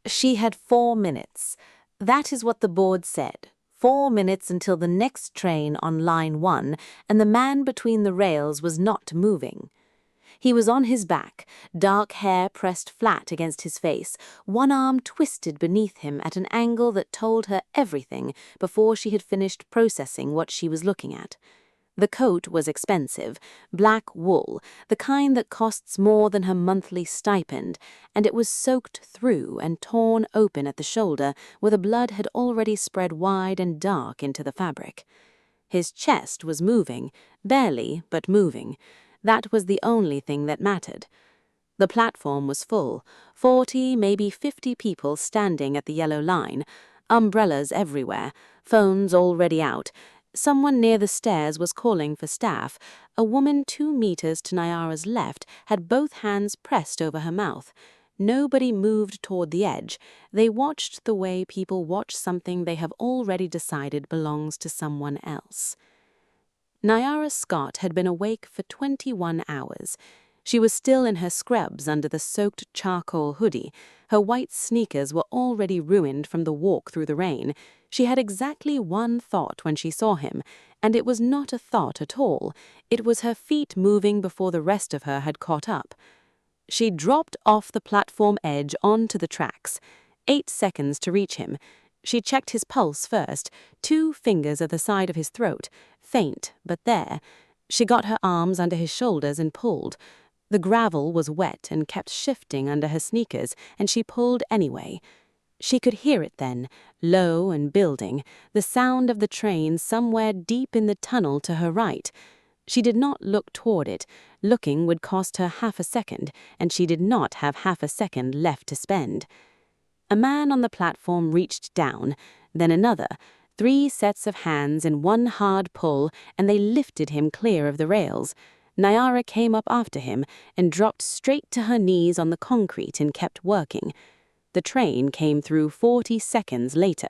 She had 4 minutes. That is what the board said. 4 minutes until the next train on line 1, and the man between the rails was not moving. He was on his back, dark hair pressed flat against his face, one arm twisted beneath him at an angle that told her everything before she had finished processing what she was looking at. The coat was expensive, black wool, the kind that costs more than her monthly stipend, and it was soaked through and torn open at the shoulder where the blood had already spread wide and dark into the fabric. His chest was moving, barely, but moving. That was the only thing that mattered. The platform was full, 40, maybe 50 people standing at the yellow line, umbrellas everywhere, phones already out. Someone near the stairs was calling for staff. A woman 2 meters to Nyara's left had both hands pressed over her mouth. Nobody moved toward the edge. They watched the way people watch something they have already decided belongs to someone else. Nyara Scott had been awake for 21 hours. She was still in her scrubs under the soaked charcoal hoodie. Her white sneakers were already ruined from the walk through the rain. She had exactly one thought when she saw him, and it was not a thought at all. It was her feet moving before the rest of her had caught up. She dropped off the platform edge onto the tracks. 8 seconds to reach him. She checked his pulse first, 2 fingers at the side of his throat, faint, but there. She got her arms under his shoulders and pulled. The gravel was wet and kept shifting under her sneakers, and she pulled anyway. She could hear it then, low and building, the sound of the train somewhere deep in the tunnel to her right. She did not look toward it. Looking would cost her half a second, and she did not have half a second left to spend. A man on the platform reached down, then another, 3 sets of hands in one hard pull, and they lifted him clear of the rails. Nyara came up after him and dropped straight to her knees on the concrete and kept working. The train came through 40 seconds later.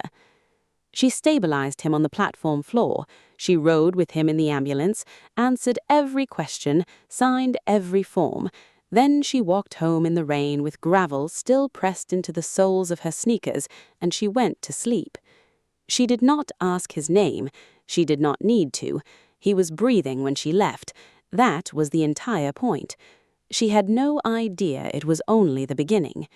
She stabilized him on the platform floor. She rode with him in the ambulance, answered every question, signed every form. Then she walked home in the rain with gravel still pressed into the soles of her sneakers, and she went to sleep. She did not ask his name. She did not need to. He was breathing when she left. That was the entire point. She had no idea it was only the beginning.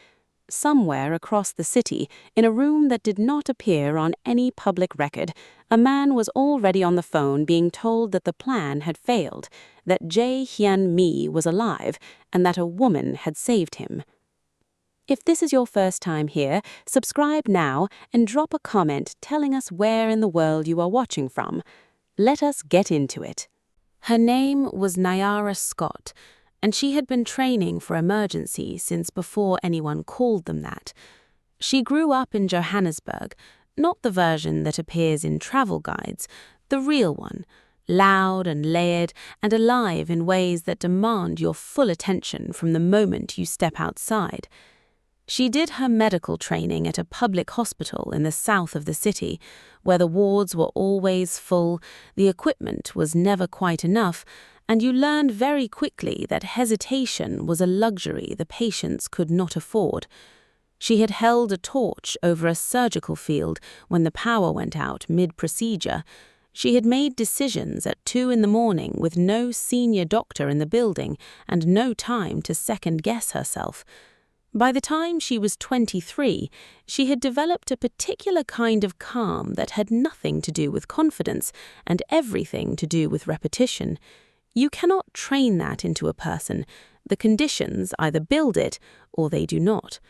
Somewhere across the city, in a room that did not appear on any public record, a man was already on the phone being told that the plan had failed, that Jae-Hyun Mi was alive, and that a woman had saved him. If this is your first time here, subscribe now and drop a comment telling us where in the world you are watching from. Let us get into it. Her name was Nyara Scott, and she had been training for emergency since before anyone called them that. She grew up in Johannesburg, not the version that appears in travel guides, the real one, loud and layered and alive in ways that demand your full attention from the moment you step outside. She did her medical training at a public hospital in the south of the city, where the wards were always full, the equipment was never quite enough, and you learned very quickly that hesitation was a luxury the patients could not afford. She had held a torch over a surgical field when the power went out mid-procedure. She had made decisions at 2 in the morning with no senior doctor in the building and no time to second-guess herself. By the time she was 23, she had developed a particular kind of calm that had nothing to do with confidence and everything to do with repetition. You cannot train that into a person. The conditions either build it or they do not.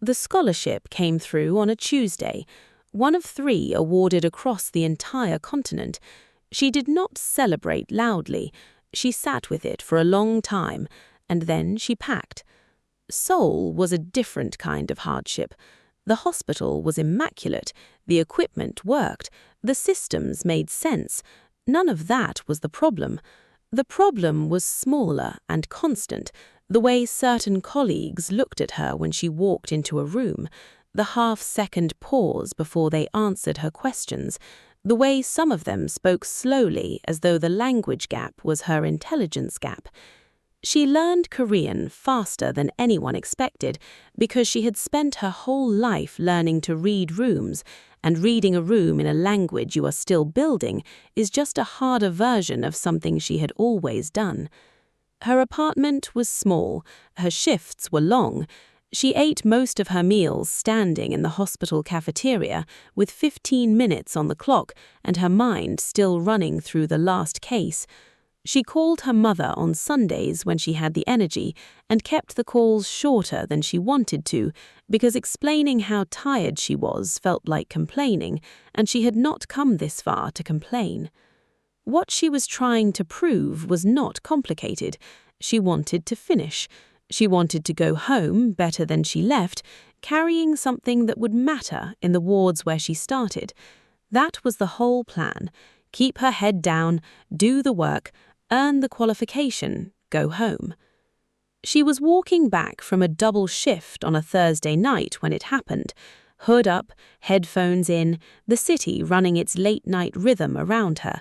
The scholarship came through on a Tuesday, one of 3 awarded across the entire continent. She did not celebrate loudly. She sat with it for a long time, and then she packed. Seoul was a different kind of hardship. The hospital was immaculate, the equipment worked, the systems made sense. None of that was the problem. The problem was smaller and constant, the way certain colleagues looked at her when she walked into a room, the half-second pause before they answered her questions, the way some of them spoke slowly as though the language gap was her intelligence gap. She learned Korean faster than anyone expected because she had spent her whole life learning to read rooms, and reading a room in a language you are still building is just a harder version of something she had always done. Her apartment was small, her shifts were long. She ate most of her meals standing in the hospital cafeteria with 15 minutes on the clock and her mind still running through the last case. She called her mother on Sundays when she had the energy and kept the calls shorter than she wanted to because explaining how tired she was felt like complaining, and she had not come this far to complain. What she was trying to prove was not complicated. She wanted to finish. She wanted to go home better than she left, carrying something that would matter in the wards where she started. That was the whole plan. Keep her head down, do the work, earn the qualification, go home. She was walking back from a double shift on a Thursday night when it happened. Hood up, headphones in, the city running its late-night rhythm around her.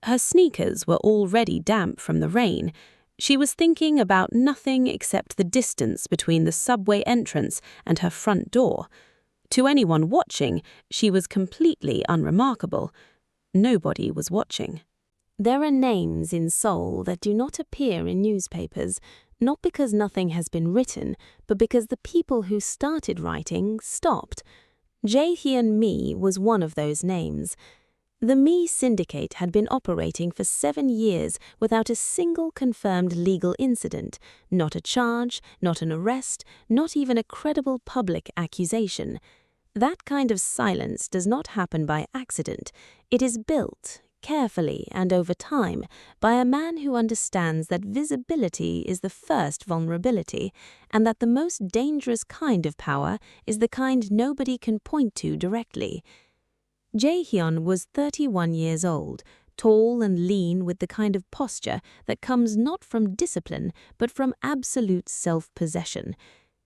Her sneakers were already damp from the rain. She was thinking about nothing except the distance between the subway entrance and her front door. To anyone watching, she was completely unremarkable. Nobody was watching. There are names in Seoul that do not appear in newspapers, not because nothing has been written, but because the people who started writing stopped. Jae-Hyun Mi was one of those names. The Mi syndicate had been operating for 7 years without a single confirmed legal incident, not a charge, not an arrest, not even a credible public accusation. That kind of silence does not happen by accident. It is built, carefully and over time, by a man who understands that visibility is the first vulnerability, and that the most dangerous kind of power is the kind nobody can point to directly. Jae-Hyun was 31 years old, tall and lean with the kind of posture that comes not from discipline but from absolute self-possession.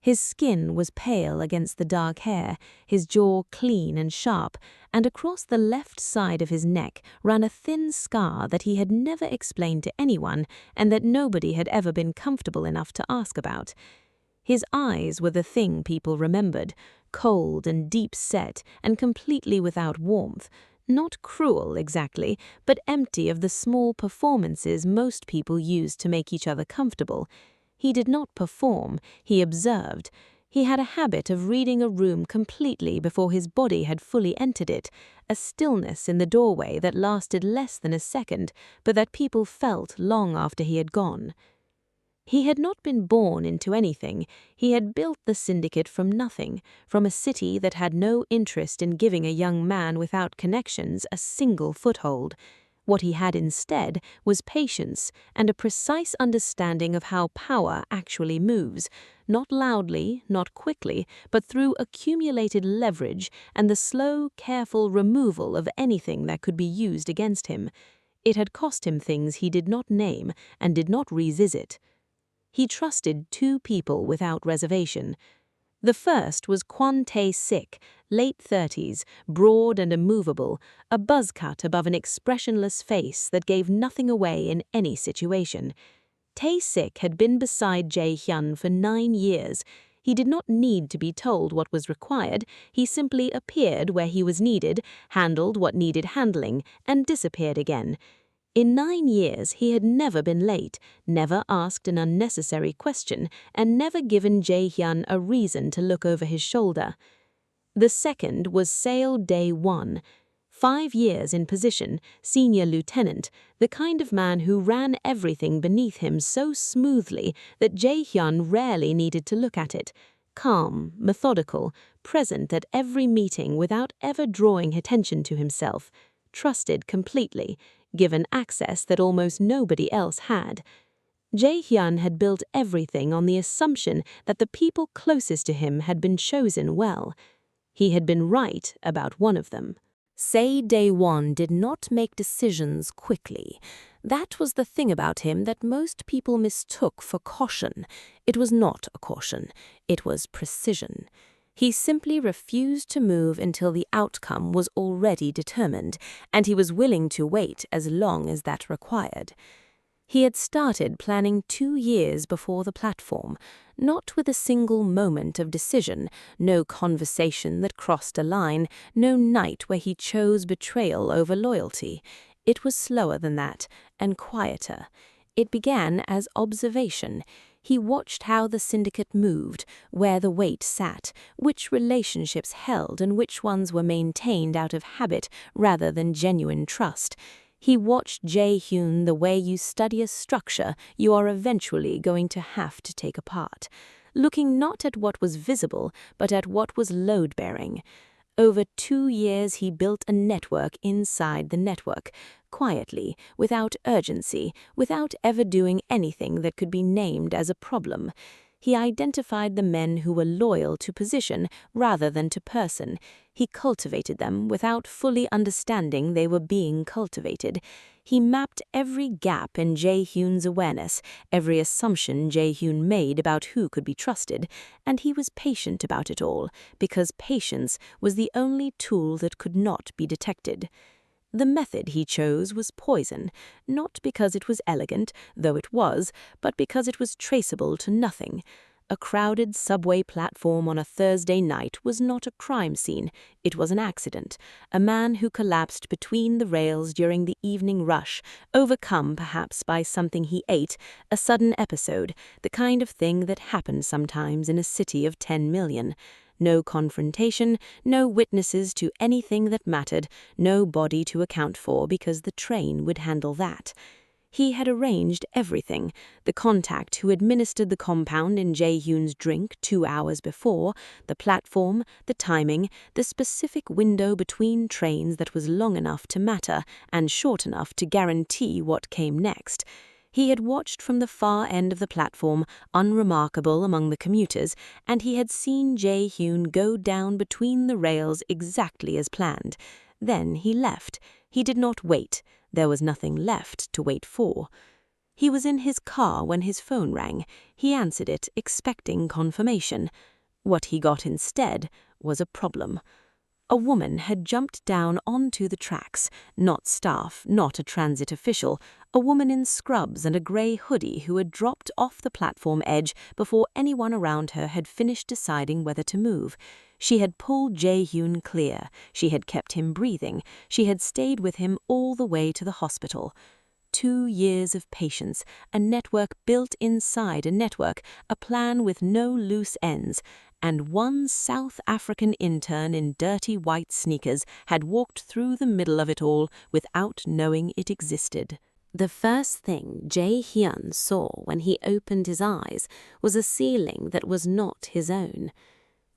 His skin was pale against the dark hair, his jaw clean and sharp, and across the left side of his neck ran a thin scar that he had never explained to anyone and that nobody had ever been comfortable enough to ask about. His eyes were the thing people remembered, cold and deep-set and completely without warmth, not cruel exactly, but empty of the small performances most people use to make each other comfortable. He did not perform, he observed. He had a habit of reading a room completely before his body had fully entered it, a stillness in the doorway that lasted less than a second, but that people felt long after he had gone. He had not been born into anything. He had built the syndicate from nothing, from a city that had no interest in giving a young man without connections a single foothold. What he had instead was patience and a precise understanding of how power actually moves, not loudly, not quickly, but through accumulated leverage and the slow, careful removal of anything that could be used against him. It had cost him things he did not name and did not revisit. He trusted 2 people without reservation. The first was Kwon Tae-sik, late 30s, broad and immovable, a buzz cut above an expressionless face that gave nothing away in any situation. Tae-sik had been beside Jae-Hyun for 9 years. He did not need to be told what was required. He simply appeared where he was needed, handled what needed handling, and disappeared again. In 9 years, he had never been late, never asked an unnecessary question, and never given Jae-Hyun a reason to look over his shoulder. The second was Seoul Day-1. 5 years in position, senior lieutenant, the kind of man who ran everything beneath him so smoothly that Jae-Hyun rarely needed to look at it. Calm, methodical, present at every meeting without ever drawing attention to himself. Trusted completely, given access that almost nobody else had. Jae-Hyun had built everything on the assumption that the people closest to him had been chosen well. He had been right about one of them. Say Day-1 did not make decisions quickly. That was the thing about him that most people mistook for caution. It was not a caution, it was precision. He simply refused to move until the outcome was already determined, and he was willing to wait as long as that required. He had started planning 2 years before the platform, not with a single moment of decision, no conversation that crossed a line, no night where he chose betrayal over loyalty. It was slower than that, and quieter. It began as observation. He watched how the syndicate moved, where the weight sat, which relationships held and which ones were maintained out of habit rather than genuine trust. He watched Jae-Hyun the way you study a structure you are eventually going to have to take apart, looking not at what was visible but at what was load-bearing. Over 2 years he built a network inside the network, quietly, without urgency, without ever doing anything that could be named as a problem. He identified the men who were loyal to position rather than to person. He cultivated them without fully understanding they were being cultivated. He mapped every gap in Jae-Hyun's awareness, every assumption Jae-Hyun made about who could be trusted, and he was patient about it all, because patience was the only tool that could not be detected. The method he chose was poison, not because it was elegant, though it was, but because it was traceable to nothing. A crowded subway platform on a Thursday night was not a crime scene, it was an accident. A man who collapsed between the rails during the evening rush, overcome perhaps by something he ate, a sudden episode, the kind of thing that happens sometimes in a city of 10 million. No confrontation, no witnesses to anything that mattered, no body to account for because the train would handle that. He had arranged everything, the contact who administered the compound in Jae-Hyun's drink 2 hours before, the platform, the timing, the specific window between trains that was long enough to matter and short enough to guarantee what came next. He had watched from the far end of the platform, unremarkable among the commuters, and he had seen Jae-Hyun go down between the rails exactly as planned. Then he left. He did not wait. There was nothing left to wait for. He was in his car when his phone rang. He answered it, expecting confirmation. What he got instead was a problem. A woman had jumped down onto the tracks, not staff, not a transit official, a woman in scrubs and a grey hoodie who had dropped off the platform edge before anyone around her had finished deciding whether to move. She had pulled Jae-Hyun clear, she had kept him breathing, she had stayed with him all the way to the hospital. 2 years of patience, a network built inside a network, a plan with no loose ends, and one South African intern in dirty white sneakers had walked through the middle of it all without knowing it existed. The first thing Jae-Hyun saw when he opened his eyes was a ceiling that was not his own.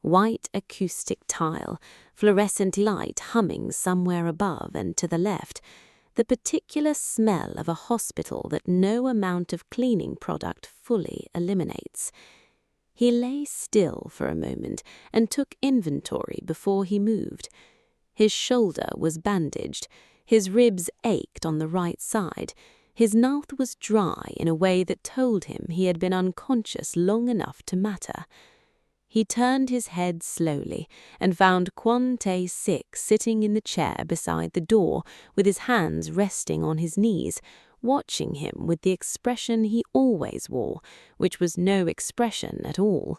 White acoustic tile, fluorescent light humming somewhere above and to the left, the particular smell of a hospital that no amount of cleaning product fully eliminates. He lay still for a moment and took inventory before he moved. His shoulder was bandaged, his ribs ached on the right side, his mouth was dry in a way that told him he had been unconscious long enough to matter. He turned his head slowly and found Kwon Tae-sik sitting in the chair beside the door with his hands resting on his knees, watching him with the expression he always wore, which was no expression at all.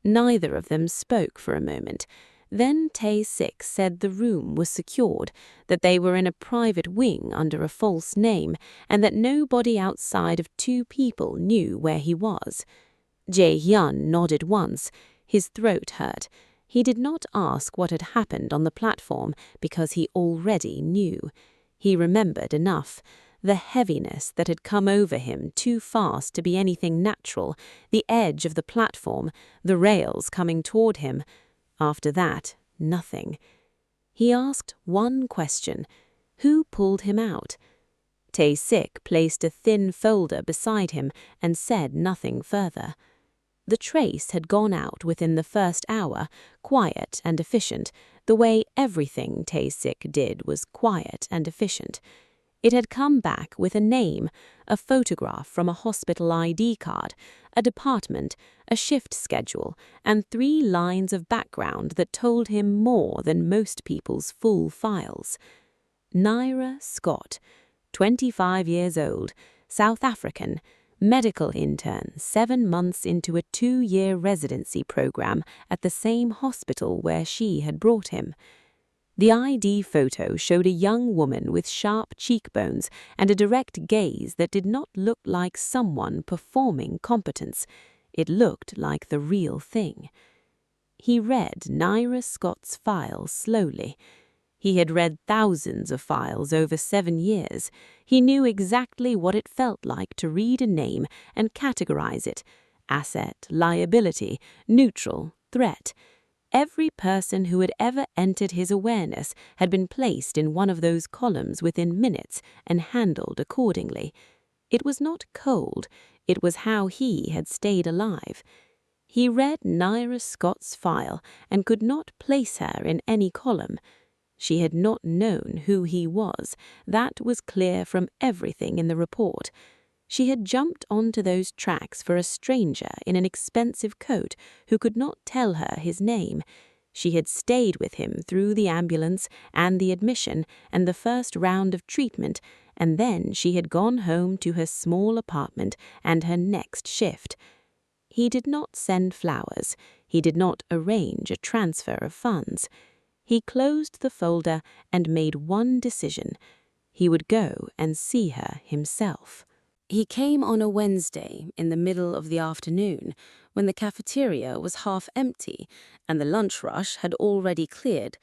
Neither of them spoke for a moment. Then Tae-sik said the room was secured, that they were in a private wing under a false name, and that nobody outside of 2 people knew where he was. Jae-Hyun nodded once. His throat hurt. He did not ask what had happened on the platform because he already knew. He remembered enough. The heaviness that had come over him too fast to be anything natural, the edge of the platform, the rails coming toward him. After that, nothing. He asked one question. Who pulled him out? Tae-sik placed a thin folder beside him and said nothing further. The trace had gone out within the first hour, quiet and efficient, the way everything Tae-sik did was quiet and efficient. It had come back with a name, a photograph from a hospital ID card, a department, a shift schedule, and 3 lines of background that told him more than most people's full files. Nyara Scott, 25 years old, South African, medical intern 7 months into a 2-year residency program at the same hospital where she had brought him. The ID photo showed a young woman with sharp cheekbones and a direct gaze that did not look like someone performing competence. It looked like the real thing. He read Nyara Scott's file slowly. He had read thousands of files over 7 years. He knew exactly what it felt like to read a name and categorize it: asset, liability, neutral, threat. Every person who had ever entered his awareness had been placed in one of those columns within minutes and handled accordingly. It was not cold, it was how he had stayed alive. He read Nyara Scott's file and could not place her in any column. She had not known who he was. That was clear from everything in the report. She had jumped onto those tracks for a stranger in an expensive coat who could not tell her his name. She had stayed with him through the ambulance and the admission and the first round of treatment, and then she had gone home to her small apartment and her next shift. He did not send flowers. He did not arrange a transfer of funds. He closed the folder and made one decision. He would go and see her himself. He came on a Wednesday in the middle of the afternoon, when the cafeteria was half empty and the lunch rush had already cleared.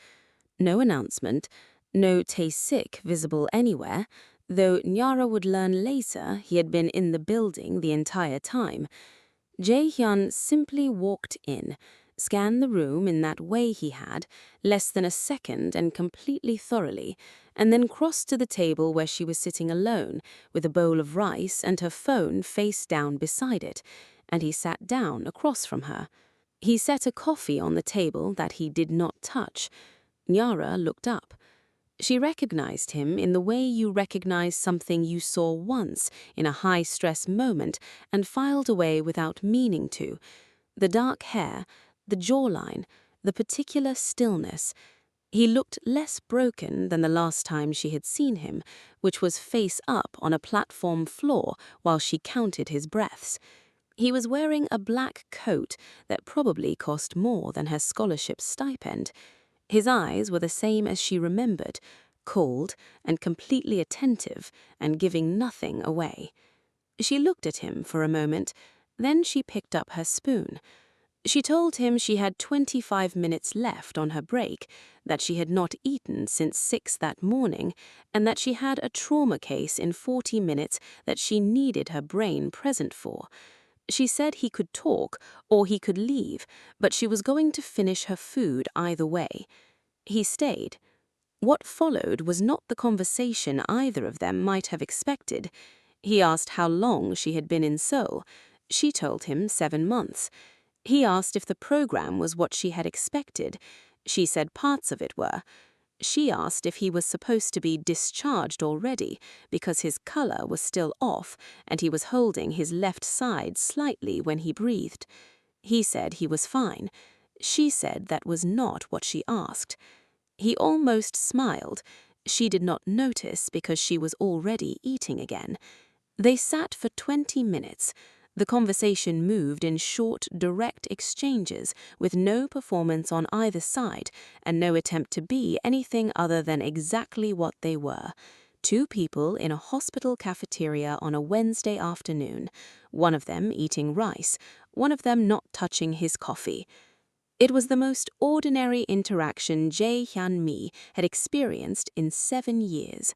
No announcement, no Tae-sik visible anywhere, though Nyara would learn later he had been in the building the entire time. Jae-Hyun simply walked in, scanned the room in that way he had, less than a second and completely thoroughly, and then crossed to the table where she was sitting alone, with a bowl of rice and her phone face down beside it, and he sat down across from her. He set a coffee on the table that he did not touch. Nyara looked up. She recognized him in the way you recognize something you saw once in a high-stress moment and filed away without meaning to. The dark hair, the jawline, the particular stillness. He looked less broken than the last time she had seen him, which was face up on a platform floor while she counted his breaths. He was wearing a black coat that probably cost more than her scholarship stipend. His eyes were the same as she remembered, cold and completely attentive and giving nothing away. She looked at him for a moment, then she picked up her spoon. She told him she had 25 minutes left on her break, that she had not eaten since 6 that morning, and that she had a trauma case in 40 minutes that she needed her brain present for. She said he could talk or he could leave, but she was going to finish her food either way. He stayed. What followed was not the conversation either of them might have expected. He asked how long she had been in Seoul. She told him 7 months. He asked if the program was what she had expected. She said parts of it were. She asked if he was supposed to be discharged already because his color was still off and he was holding his left side slightly when he breathed. He said he was fine. She said that was not what she asked. He almost smiled. She did not notice because she was already eating again. They sat for 20 minutes. The conversation moved in short, direct exchanges with no performance on either side and no attempt to be anything other than exactly what they were. 2 people in a hospital cafeteria on a Wednesday afternoon, one of them eating rice, one of them not touching his coffee. It was the most ordinary interaction Jae-Hyun Mi had experienced in 7 years.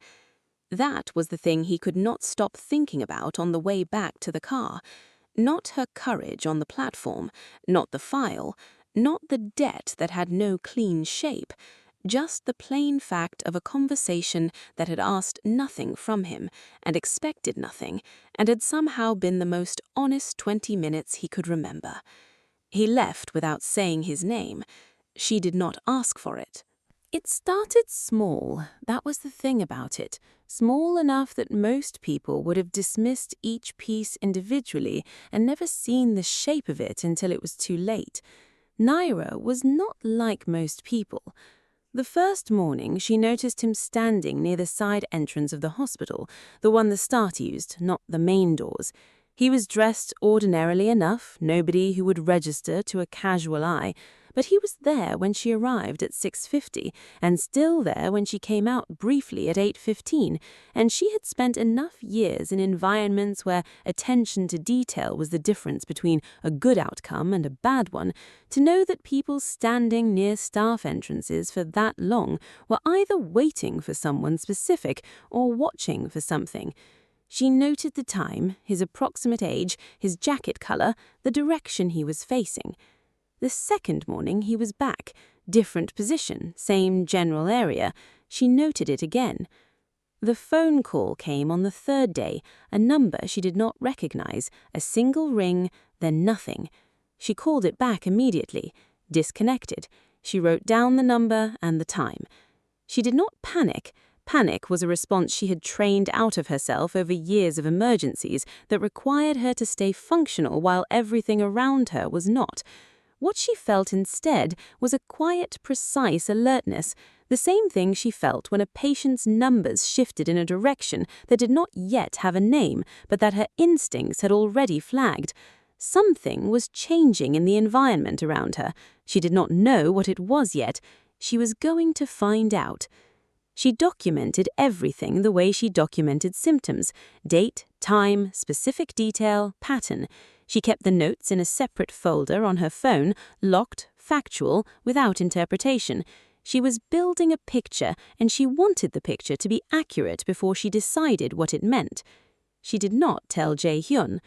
That was the thing he could not stop thinking about on the way back to the car. Not her courage on the platform, not the file, not the debt that had no clean shape, just the plain fact of a conversation that had asked nothing from him and expected nothing and had somehow been the most honest 20 minutes he could remember. He left without saying his name. She did not ask for it. It started small, that was the thing about it, small enough that most people would have dismissed each piece individually and never seen the shape of it until it was too late. Nyara was not like most people. The first morning, she noticed him standing near the side entrance of the hospital, the one the staff used, not the main doors. He was dressed ordinarily enough, nobody who would register to a casual eye, but he was there when she arrived at 6:50, and still there when she came out briefly at 8:15, and she had spent enough years in environments where attention to detail was the difference between a good outcome and a bad one, to know that people standing near staff entrances for that long were either waiting for someone specific or watching for something. She noted the time, his approximate age, his jacket color, the direction he was facing. The second morning he was back, different position, same general area. She noted it again. The phone call came on the third day, a number she did not recognize, a single ring, then nothing. She called it back immediately, disconnected. She wrote down the number and the time. She did not panic. Panic was a response she had trained out of herself over years of emergencies that required her to stay functional while everything around her was not. What she felt instead was a quiet, precise alertness, the same thing she felt when a patient's numbers shifted in a direction that did not yet have a name, but that her instincts had already flagged. Something was changing in the environment around her. She did not know what it was yet. She was going to find out. She documented everything the way she documented symptoms: date, time, specific detail, pattern. She kept the notes in a separate folder on her phone, locked, factual, without interpretation. She was building a picture, and she wanted the picture to be accurate before she decided what it meant. She did not tell Jae-Hyun,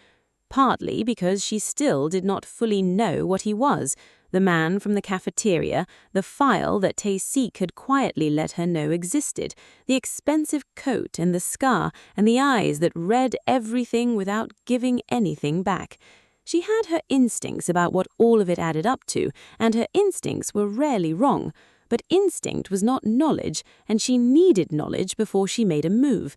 partly because she still did not fully know what he was, the man from the cafeteria, the file that Tae-Sik had quietly let her know existed, the expensive coat and the scar and the eyes that read everything without giving anything back. She had her instincts about what all of it added up to, and her instincts were rarely wrong. But instinct was not knowledge, and she needed knowledge before she made a move.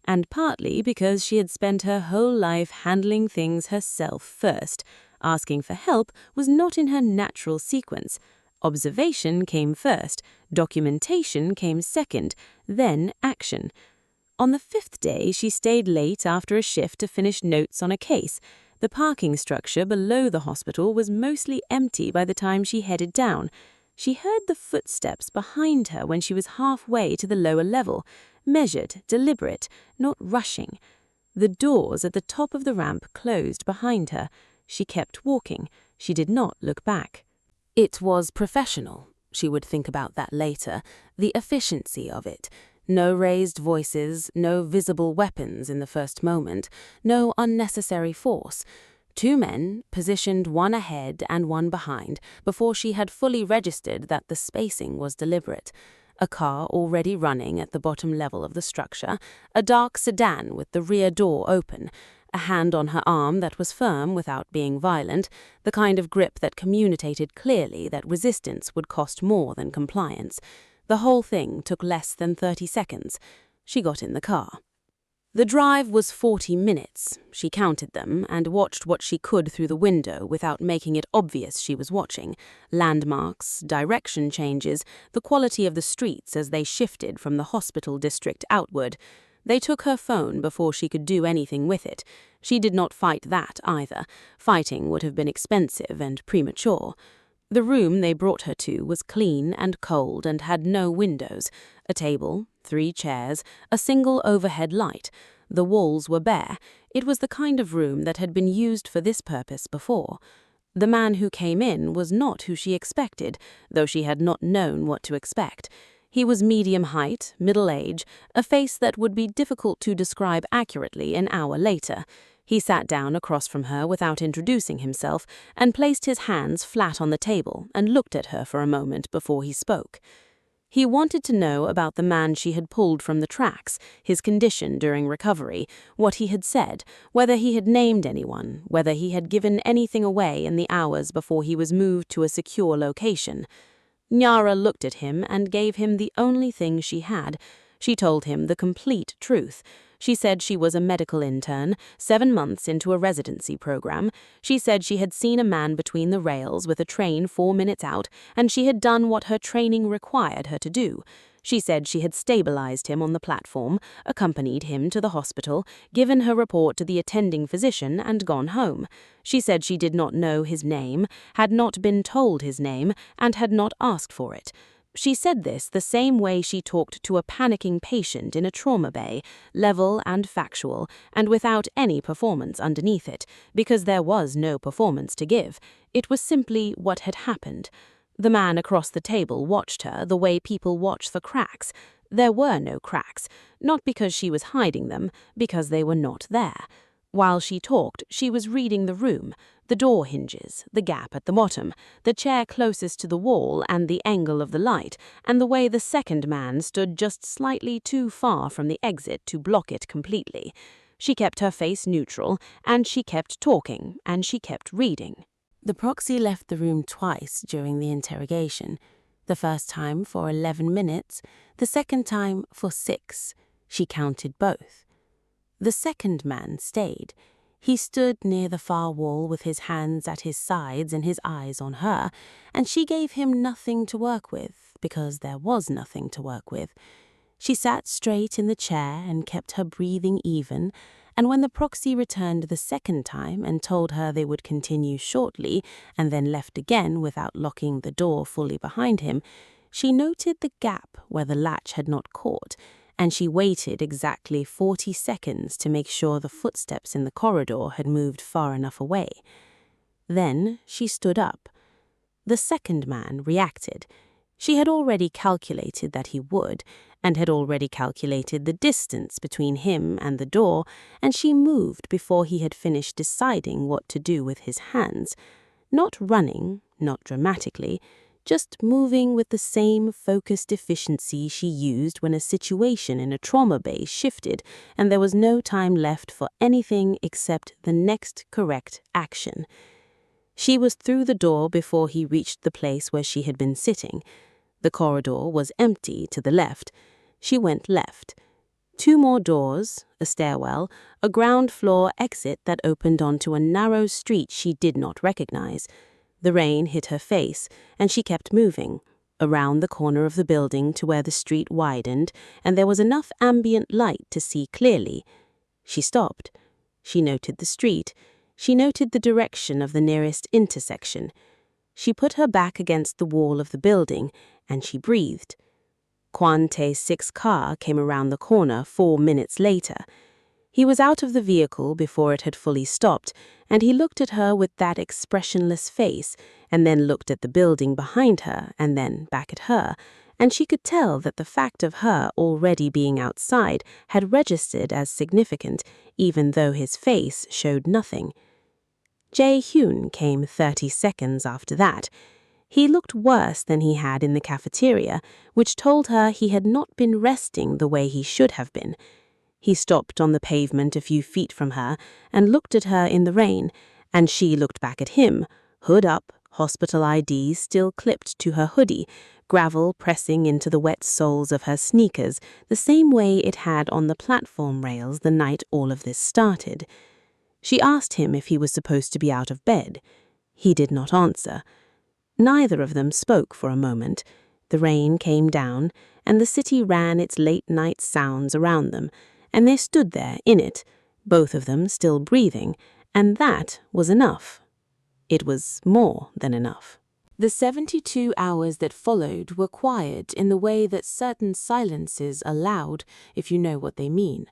And partly because she had spent her whole life handling things herself first. Asking for help was not in her natural sequence. Observation came first, documentation came second, then action. On the fifth day, she stayed late after a shift to finish notes on a case. The parking structure below the hospital was mostly empty by the time she headed down. She heard the footsteps behind her when she was halfway to the lower level, measured, deliberate, not rushing. The doors at the top of the ramp closed behind her. She kept walking. She did not look back. It was professional. She would think about that later. The efficiency of it. No raised voices, no visible weapons in the first moment, no unnecessary force. 2 men, positioned one ahead and one behind, before she had fully registered that the spacing was deliberate. A car already running at the bottom level of the structure, a dark sedan with the rear door open, a hand on her arm that was firm without being violent, the kind of grip that communicated clearly that resistance would cost more than compliance. The whole thing took less than 30 seconds. She got in the car. The drive was 40 minutes. She counted them and watched what she could through the window without making it obvious she was watching. Landmarks, direction changes, the quality of the streets as they shifted from the hospital district outward. They took her phone before she could do anything with it. She did not fight that either. Fighting would have been expensive and premature. The room they brought her to was clean and cold and had no windows. A table, 3 chairs, a single overhead light. The walls were bare. It was the kind of room that had been used for this purpose before. The man who came in was not who she expected, though she had not known what to expect. He was medium height, middle age, a face that would be difficult to describe accurately an hour later. He sat down across from her without introducing himself and placed his hands flat on the table and looked at her for a moment before he spoke. He wanted to know about the man she had pulled from the tracks, his condition during recovery, what he had said, whether he had named anyone, whether he had given anything away in the hours before he was moved to a secure location. Nyara looked at him and gave him the only thing she had. She told him the complete truth. She said she was a medical intern, 7 months into a residency program. She said she had seen a man between the rails with a train 4 minutes out, and she had done what her training required her to do. She said she had stabilized him on the platform, accompanied him to the hospital, given her report to the attending physician, and gone home. She said she did not know his name, had not been told his name, and had not asked for it. She said this the same way she talked to a panicking patient in a trauma bay, level and factual, and without any performance underneath it, because there was no performance to give. It was simply what had happened. The man across the table watched her the way people watch for cracks. There were no cracks, not because she was hiding them, because they were not there. While she talked, she was reading the room, the door hinges, the gap at the bottom, the chair closest to the wall and the angle of the light, and the way the second man stood just slightly too far from the exit to block it completely. She kept her face neutral, and she kept talking, and she kept reading. The proxy left the room twice during the interrogation. The first time for 11 minutes, the second time for 6. She counted both. The second man stayed. He stood near the far wall with his hands at his sides and his eyes on her, and she gave him nothing to work with, because there was nothing to work with. She sat straight in the chair and kept her breathing even, and when the proxy returned the second time and told her they would continue shortly and then left again without locking the door fully behind him, she noted the gap where the latch had not caught, and she waited exactly 40 seconds to make sure the footsteps in the corridor had moved far enough away. Then she stood up. The second man reacted. She had already calculated that he would, and had already calculated the distance between him and the door, and she moved before he had finished deciding what to do with his hands. Not running, not dramatically, just moving with the same focused efficiency she used when a situation in a trauma bay shifted and there was no time left for anything except the next correct action. She was through the door before he reached the place where she had been sitting. The corridor was empty to the left. She went left. 2 more doors, a stairwell, a ground floor exit that opened onto a narrow street she did not recognize. The rain hit her face, and she kept moving, around the corner of the building to where the street widened, and there was enough ambient light to see clearly. She stopped. She noted the street. She noted the direction of the nearest intersection. She put her back against the wall of the building, and she breathed. Kwan Tae's 6 car came around the corner 4 minutes later. He was out of the vehicle before it had fully stopped, and he looked at her with that expressionless face, and then looked at the building behind her, and then back at her, and she could tell that the fact of her already being outside had registered as significant, even though his face showed nothing. Jae-Hyun came 30 seconds after that. He looked worse than he had in the cafeteria, which told her he had not been resting the way he should have been. He stopped on the pavement a few feet from her and looked at her in the rain, and she looked back at him, hood up, hospital ID still clipped to her hoodie, gravel pressing into the wet soles of her sneakers the same way it had on the platform rails the night all of this started. She asked him if he was supposed to be out of bed. He did not answer. Neither of them spoke for a moment. The rain came down, and the city ran its late-night sounds around them, and they stood there in it, both of them still breathing, and that was enough. It was more than enough. The 72 hours that followed were quiet in the way that certain silences are loud, if you know what they mean.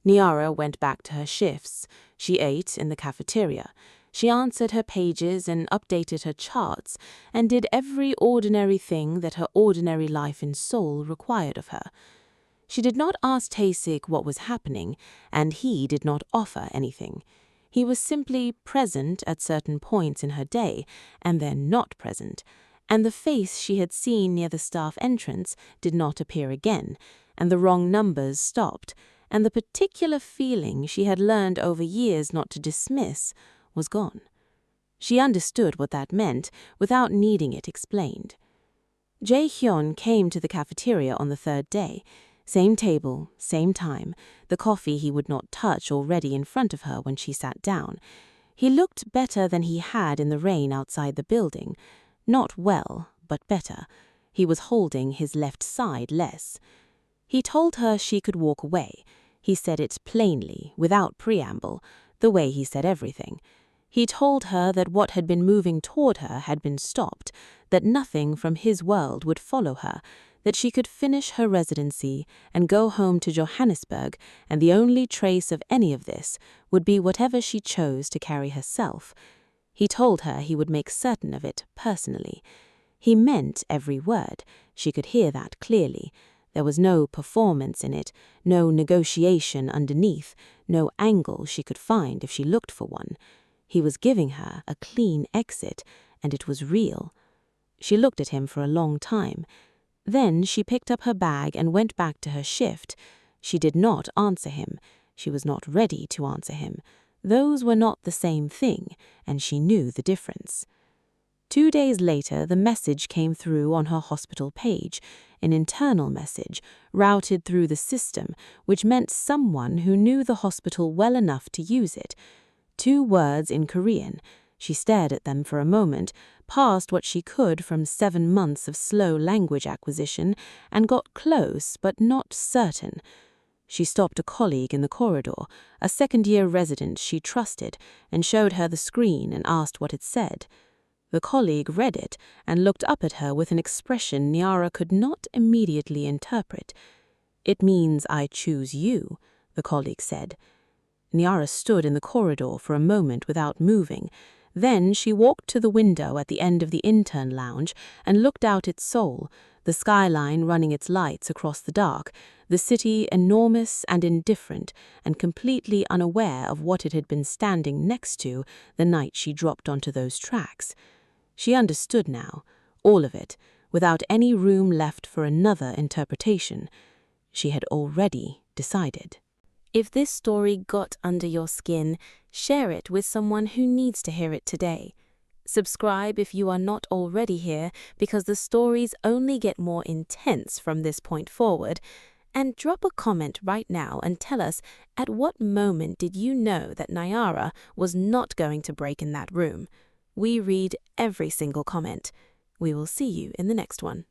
Nyara went back to her shifts. She ate in the cafeteria. She answered her pages and updated her charts, and did every ordinary thing that her ordinary life in Seoul required of her. She did not ask Tae-sik what was happening, and he did not offer anything. He was simply present at certain points in her day, and then not present, and the face she had seen near the staff entrance did not appear again, and the wrong numbers stopped, and the particular feeling she had learned over years not to dismiss was gone. She understood what that meant without needing it explained. Jae-Hyun came to the cafeteria on the 3rd day. Same table, same time, the coffee he would not touch already in front of her when she sat down. He looked better than he had in the rain outside the building. Not well, but better. He was holding his left side less. He told her she could walk away. He said it plainly, without preamble, the way he said everything. He told her that what had been moving toward her had been stopped, that nothing from his world would follow her, that she could finish her residency and go home to Johannesburg, and the only trace of any of this would be whatever she chose to carry herself. He told her he would make certain of it personally. He meant every word. She could hear that clearly. There was no performance in it, no negotiation underneath, no angle she could find if she looked for one. He was giving her a clean exit, and it was real. She looked at him for a long time. Then she picked up her bag and went back to her shift. She did not answer him. She was not ready to answer him. Those were not the same thing, and she knew the difference. 2 days later, the message came through on her hospital page, an internal message, routed through the system, which meant someone who knew the hospital well enough to use it. 2 words in Korean. She stared at them for a moment, passed what she could from 7 months of slow language acquisition, and got close but not certain. She stopped a colleague in the corridor, a second-year resident she trusted, and showed her the screen and asked what it said. The colleague read it and looked up at her with an expression Nyara could not immediately interpret. "It means I choose you," the colleague said. Nyara stood in the corridor for a moment without moving. Then she walked to the window at the end of the intern lounge and looked out at Seoul, the skyline running its lights across the dark, the city enormous and indifferent and completely unaware of what it had been standing next to the night she dropped onto those tracks. She understood now, all of it, without any room left for another interpretation. She had already decided. If this story got under your skin, share it with someone who needs to hear it today. Subscribe if you are not already here, because the stories only get more intense from this point forward. And drop a comment right now and tell us, at what moment did you know that Nyara was not going to break in that room? We read every single comment. We will see you in the next one.